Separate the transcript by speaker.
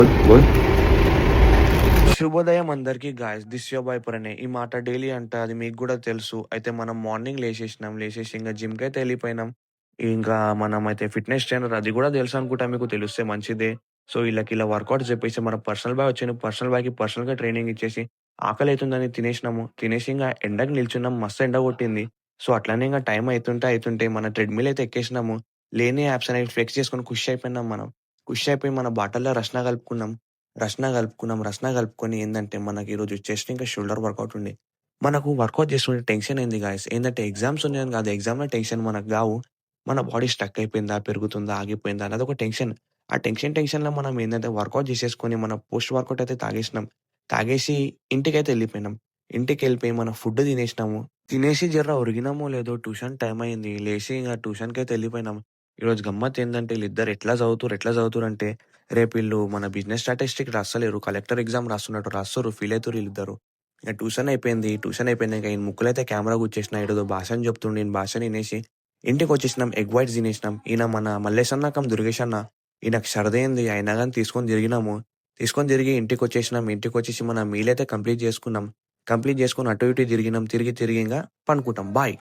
Speaker 1: బోల్.
Speaker 2: శుభోదయం అందరికీ guys. This your boy Pranay. ఈ మాట డైలీ అంట అది మీకు గూడా తెలుసు. అయితే మనం మార్నింగ్ లేసేసినాం. లేసేసి ఇంగ జిమ్‌కైతే ఎళ్ళిపోయినాం. ఇంకా మనమైతే ఫిట్‌నెస్ ట్రైనర్ అది గూడా తెలుసనుకుంటా మీకు. తెలిస్తే మంచిదే. సో, ఈళ్ళకిలా వర్కౌట్స్ జెప్పేసి మన పర్సనల్ బాయ్ వచ్చిండు. పర్సనల్ బాయ్‌కి పర్సనల్‌గా ట్రైనింగ్ ఇచ్చేసి ఆకలైతుందని తినేసినాము. తినేసి ఇంగ ఎండకి నిల్చున్నాం. మస్తు ఎండ గొట్టింది. సో, అట్లనే ఇంగ టైం అయితుంటే మన ట్రెడ్‌మిల్ అయితే ఎక్కేసినాము. లేని యాప్స్ అనేవి ఫ్లెక్స్ చేసుకొని ఖుష్ అయిపోయినాం మనం. ఖుష్ అయిపోయి మన బాటల్‌లో రస్నా కలుపుకున్నాం. రస్నా కలుపుకొని ఏందంటే మనకి ఈరోజు చెస్ట్ ఇంకా షోల్డర్ వర్కౌట్ ఉండే. మనకు వర్కౌట్ చేస్తుంటే టెన్షన్ ఏంది గాయ్స్, ఏందంటే ఎగ్జామ్స్ ఉన్నాయని కాదు. ఎగ్జామ్‌లో టెన్షన్ మనకు గావు. మన బాడీ స్ట్రక్ అయిపోయిందా? పెరుగుతుందా? ఆగిపోయిందా? అన్నదొక టెన్షన్. ఆ టెన్షన్‌లో మనం ఏందంటే వర్కౌట్ చేసేసుకొని మన పోస్ట్ వర్కౌట్ అయితే తాగేసినాం. తాగేసి ఇంటికైతే ఎళ్ళిపోయినాం. ఇంటికెళ్ళిపోయి మన ఫుడ్ తినేసినాము. తినేసి జర ఒరిగినామో లేదో ట్యూషన్ టైమ్ అయింది. లేసి ఇంగ ట్యూషన్‌కైతే ఎళ్ళిపోయినాం. ఈరోజు గమ్మత్తేందంటే ఈళ్ళిద్దరు ఎట్లా చదువుతుర్రంటే రేపు ఈళ్ళు మన బిజినెస్ స్టాటిస్టిక్స్ రాస్తలేరు. కలెక్టర్ ఎగ్జామ్ రాస్తున్నట్టు రాస్తుర్రు. ఫీల్ అయితుర్రు ఈళ్ళిద్దరు. ఇగ ట్యూషన్ అయిపోయింది. ట్యూషన్ అయిపోయినంక ఈయన ముక్కులైతే కెమెరా గుచ్చేసిన. ఈడేదో భాషణ చెప్తుండు. ఈయన భాషణ ఇనేసి ఇంటికొచ్చేసినాం. Egg whites తినేసినాం. ఈయన మన మల్లేష్ అన్న కమ్ దుర్గేష్ అన్న. ఈయనకు సరదయింది. అయినా గాని తీసుకొని తిరిగినాము. తీసుకొని తిరిగి ఇంటికొచ్చేసినాం. ఇంటికొచ్చేసి మన మీల్ అయితే కంప్లీట్ చేసుకున్నాం. కంప్లీట్ చేసుకొని అటు ఇటు తిరిగినాం. తిరిగి ఇంగ పనుకుంటాం. బాయ్.